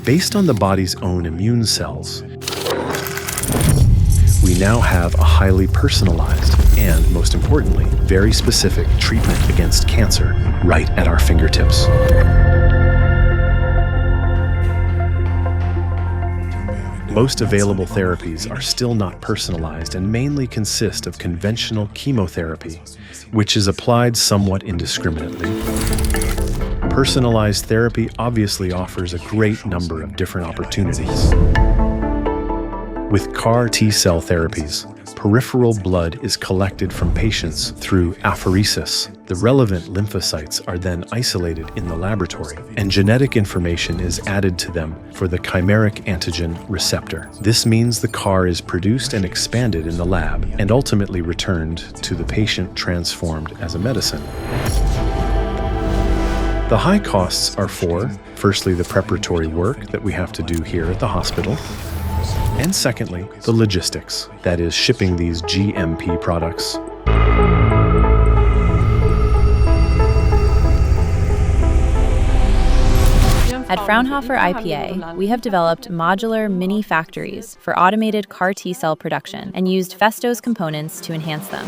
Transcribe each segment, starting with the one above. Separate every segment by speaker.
Speaker 1: Based on the body's own immune cells, we now have a highly personalized and, most importantly, very specific treatment against cancer right at our fingertips. Most available therapies are still not personalized and mainly consist of conventional chemotherapy, which is applied somewhat indiscriminately. Personalized therapy obviously offers a great number of different opportunities. With CAR T-cell therapies, peripheral blood is collected from patients through apheresis. The relevant lymphocytes are then isolated in the laboratory, and genetic information is added to them for the chimeric antigen receptor. This means the CAR is produced and expanded in the lab and ultimately returned to the patient transformed as a medicine. The high costs are for, firstly, the preparatory work that we have to do here at the hospital, and secondly, the logistics, that is, shipping these GMP products.
Speaker 2: At Fraunhofer IPA, we have developed modular mini factories for automated CAR T-cell production and used Festo's components to enhance them.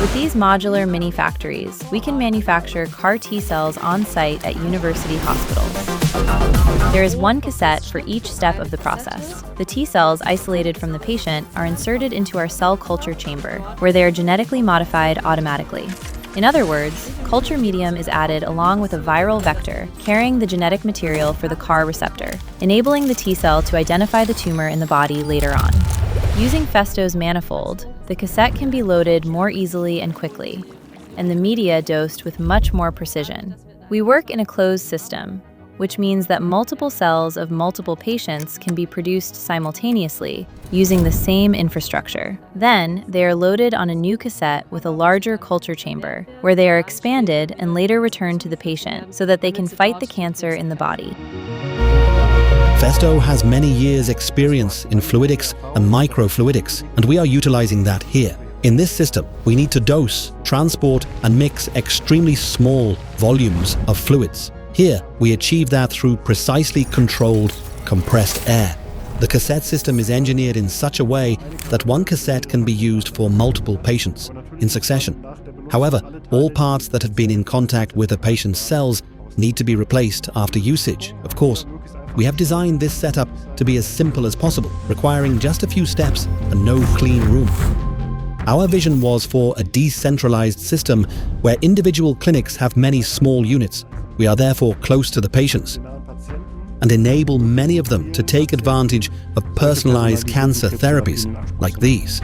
Speaker 2: With these modular mini factories, we can manufacture CAR T-cells on-site at university hospitals. There is one cassette for each step of the process. The T-cells isolated from the patient are inserted into our cell culture chamber, where they are genetically modified automatically. In other words, culture medium is added along with a viral vector carrying the genetic material for the CAR receptor, enabling the T-cell to identify the tumor in the body later on. Using Festo's manifold, the cassette can be loaded more easily and quickly, and the media dosed with much more precision. We work in a closed system, which means that multiple cells of multiple patients can be produced simultaneously using the same infrastructure. Then, they are loaded on a new cassette with a larger culture chamber, where they are expanded and later returned to the patient so that they can fight the cancer in the body.
Speaker 3: Festo has many years' experience in fluidics and microfluidics, and we are utilizing that here. In this system, we need to dose, transport, and mix extremely small volumes of fluids. Here, we achieve that through precisely controlled, compressed air. The cassette system is engineered in such a way that one cassette can be used for multiple patients in succession. However, all parts that have been in contact with a patient's cells need to be replaced after usage, of course. We have designed this setup to be as simple as possible, requiring just a few steps and no clean room. Our vision was for a decentralized system where individual clinics have many small units. We are therefore close to the patients and enable many of them to take advantage of personalized cancer therapies like these.